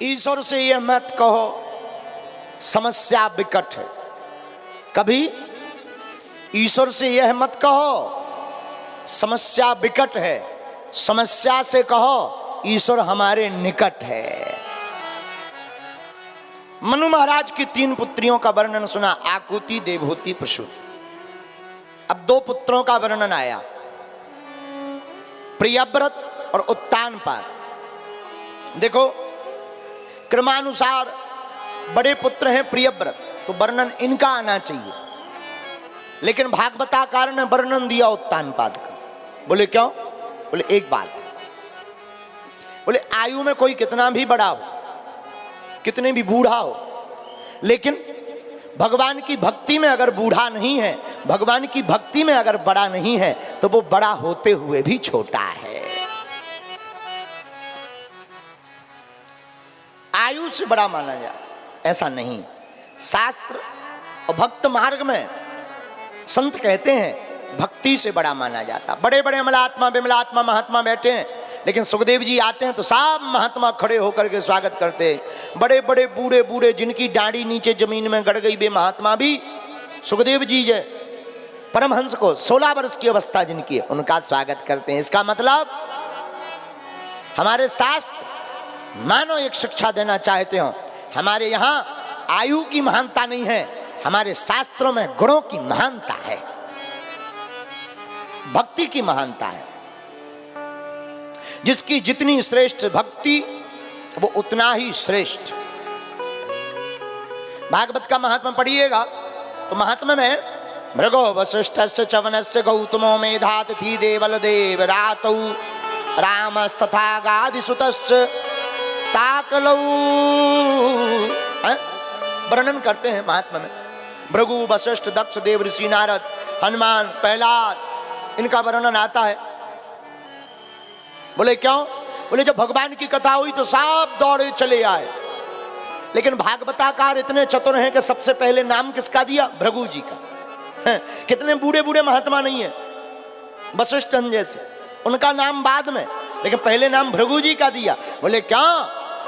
ईश्वर से यह मत कहो समस्या विकट है। कभी ईश्वर से यह मत कहो समस्या विकट है, समस्या से कहो ईश्वर हमारे निकट है। मनु महाराज की 3 पुत्रियों का वर्णन सुना, आकुति, देवहूति, प्रसूति। अब 2 पुत्रों का वर्णन आया, प्रियव्रत और उत्तानपाद। देखो क्रमानुसार बड़े पुत्र हैं प्रियव्रत, तो वर्णन इनका आना चाहिए, लेकिन भागवताकार ने वर्णन दिया उत्तानपाद का। बोले क्यों? बोले एक बात, बोले आयु में कोई कितना भी बड़ा हो, कितने भी बूढ़ा हो, लेकिन भगवान की भक्ति में अगर बूढ़ा नहीं है, भगवान की भक्ति में अगर बड़ा नहीं है, तो वो बड़ा होते हुए भी छोटा है। आयु से बड़ा माना जाए ऐसा नहीं। शास्त्र और भक्त मार्ग में संत कहते हैं भक्ति से बड़ा माना जाता। बड़े बड़े अमलात्मा विमलात्मा महात्मा बैठे हैं, लेकिन सुखदेव जी आते हैं तो सब महात्मा खड़े होकर के स्वागत करते हैं। बड़े बड़े बूढ़े बूढ़े जिनकी डांडी नीचे जमीन में गड़ गई, वे महात्मा भी सुखदेव जी जय परमहंस को 16 वर्ष की अवस्था जिनकी है, उनका स्वागत करते हैं। इसका मतलब हमारे शास्त्र मानो एक शिक्षा देना चाहते हो, हमारे यहाँ आयु की महानता नहीं है, हमारे शास्त्रों में गुणों की महानता है, भक्ति की महानता है। जिसकी जितनी श्रेष्ठ भक्ति वो उतना ही श्रेष्ठ। भागवत का महात्मा पढ़िएगा तो महात्मा में मृगो वसिष्ठस्य च वनस्य गौतमो मेधातिथि देवल देव रातौ रामस्तथा गादिसुतश्च साकलौ वर्णन करते हैं महात्मा में। भृगु वशिष्ठ दक्ष देव ऋषि नारद हनुमान प्रहलाद, इनका वर्णन आता है। बोले क्यों? बोले जब भगवान की कथा हुई तो सब दौड़े चले आए, लेकिन भागवताकार इतने चतुर हैं कि सबसे पहले नाम किसका दिया? भृगु जी का। कितने बूढ़े बूढ़े महात्मा नहीं है वशिष्ठ जैसे, उनका नाम बाद में, लेकिन पहले नाम भृगु जी का दिया। बोले क्यों?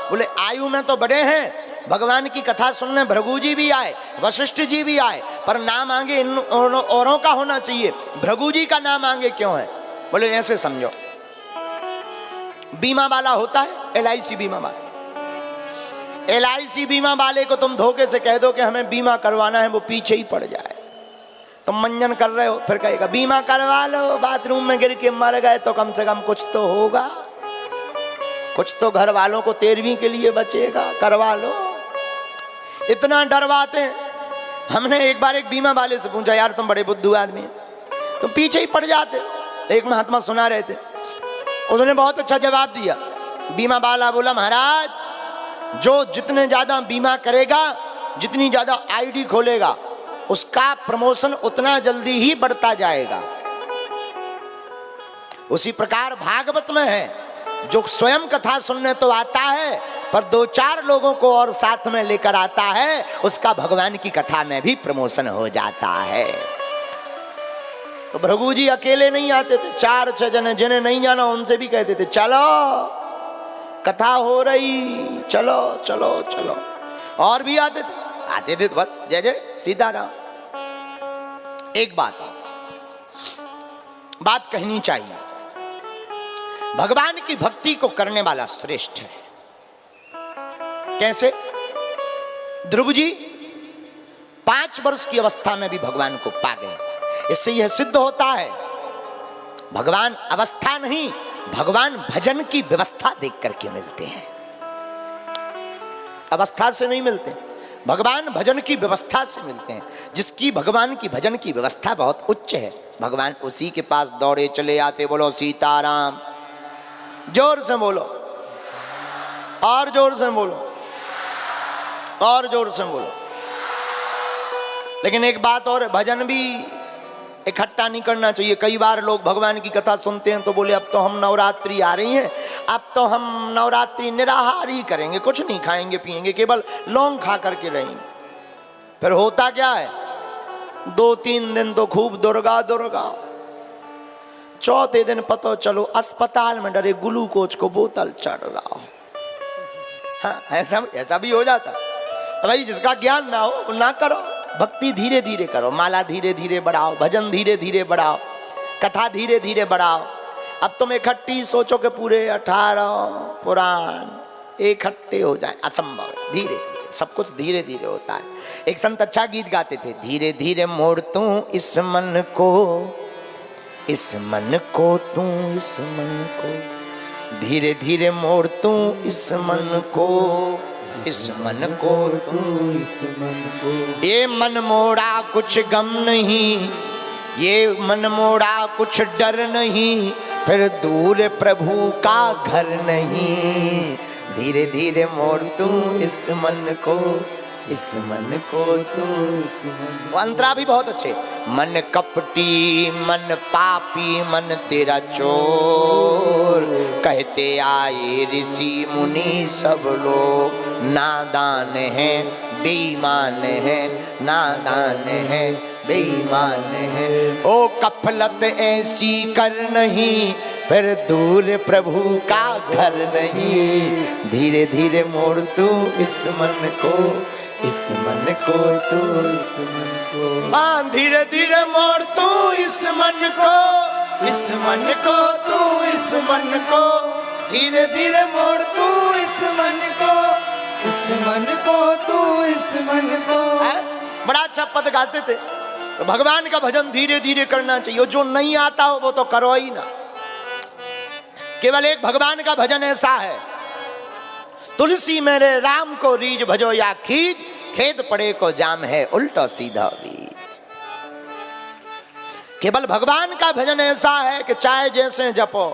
बोले आयु में तो बड़े हैं, भगवान की कथा सुनने भृगु जी भी आए, वशिष्ठ जी भी आए, पर नाम आगे इन औरों का होना चाहिए, भृगु जी का नाम आगे क्यों है? बोले ऐसे समझो, बीमा वाला होता है, LIC बीमा वाला, LIC बीमा वाले को तुम धोखे से कह दो कि हमें बीमा करवाना है, वो पीछे ही पड़ जाए। तुम मंजन कर रहे हो, फिर कहेगा बीमा करवा लो, बाथरूम में गिर के मर गए तो कम से कम कुछ तो होगा, कुछ तो घर वालों को 13वीं के लिए बचेगा, करवा लो। इतना डरवाते हैं। हमने एक बार एक बीमा वाले से पूछा, यार तुम बड़े बुद्धू आदमी हैं, तुम पीछे ही पड़ जाते। एक महात्मा सुना रहे थे, उसने बहुत अच्छा जवाब दिया। बीमा वाला बोला, महाराज जो जितने ज्यादा बीमा करेगा, जितनी ज्यादा ID खोलेगा, उसका प्रमोशन उतना जल्दी ही बढ़ता जाएगा। उसी प्रकार भागवत में है, जो स्वयं कथा सुनने तो आता है, पर 2-4 लोगों को और साथ में लेकर आता है, उसका भगवान की कथा में भी प्रमोशन हो जाता है। तो भृगु जी अकेले नहीं आते थे, 4-6 जने, जिन्हें नहीं जाना उनसे भी कहते थे चलो कथा हो रही, चलो चलो चलो, और भी आते थे तो बस जय जय सीताराम। एक बात कहनी चाहिए, भगवान की भक्ति को करने वाला श्रेष्ठ है। कैसे? ध्रुव जी 5 वर्ष की अवस्था में भी भगवान को पा गए। इससे यह सिद्ध होता है भगवान अवस्था नहीं, भगवान भजन की व्यवस्था देख करके मिलते हैं, अवस्था से नहीं मिलते, भगवान भजन की व्यवस्था से मिलते हैं। जिसकी भगवान की भजन की व्यवस्था बहुत उच्च है, भगवान उसी के पास दौड़े चले आते। बोलो सीताराम, जोर से बोलो, और जोर से बोलो, और जोर से बोलो। लेकिन एक बात और, भजन भी इकट्ठा नहीं करना चाहिए। कई बार लोग भगवान की कथा सुनते हैं तो बोले अब तो हम नवरात्रि आ रही हैं, अब तो हम नवरात्रि निराहार ही करेंगे, कुछ नहीं खाएंगे पिएंगे, केवल लौंग खा करके रहेंगे। फिर होता क्या है, 2-3 दिन तो खूब दुर्गा दुर्गा, चौथे दिन पता चलो अस्पताल में डरे ग्लूकोज को बोतल चढ़ रहा हो। हाँ, ऐसा भी हो जाता। तो भाई जिसका ज्ञान ना हो वो ना करो, भक्ति धीरे धीरे करो, माला धीरे धीरे बढ़ाओ, भजन धीरे धीरे बढ़ाओ, कथा धीरे धीरे बढ़ाओ। अब तुम इकट्ठी सोचो कि पूरे 18 पुराण इकट्ठे हो जाए, असंभव है। धीरे धीरे सब कुछ धीरे धीरे होता है। एक संत अच्छा गीत गाते थे, धीरे धीरे मोड़ तू इस मन को, इस मन को तू, इस मन को, धीरे धीरे मोड़ तू इस मन को, इस मन को तू, इस मन को। ये मन मोड़ा कुछ गम नहीं, ये मन मोड़ा कुछ डर नहीं, फिर दूर प्रभु का घर नहीं। धीरे धीरे मोड़ तू इस मन को, इस मन को तू, इस मन। अंतरा भी बहुत अच्छे। मन कपटी मन पापी मन तेरा चोर, कहते आए ऋषि मुनि सब लोग, नादान है बेईमान है, नादान है बेईमान है। ओ कफलत ऐसी कर नहीं, फिर दूर प्रभु का घर नहीं। धीरे धीरे मोड़ तू इस मन को, इस मन को तू, इस मन को। हाँ, धीरे धीरे मोड़ तू इस मन को, इस मन को तू, इस मन को। धीरे धीरे मोड़ तू इस मन को, इस मन को तू, इस मन को। बड़ा अच्छा पद गाते थे। तो भगवान का भजन धीरे धीरे करना चाहिए। जो नहीं आता हो वो तो करो ही ना। केवल एक भगवान का भजन ऐसा है, तुलसी मेरे राम को रीझ भजो या खींच, खेत पड़े को जाम है उल्टा सीधा बीज। केवल भगवान का भजन ऐसा है कि चाहे जैसे जपो,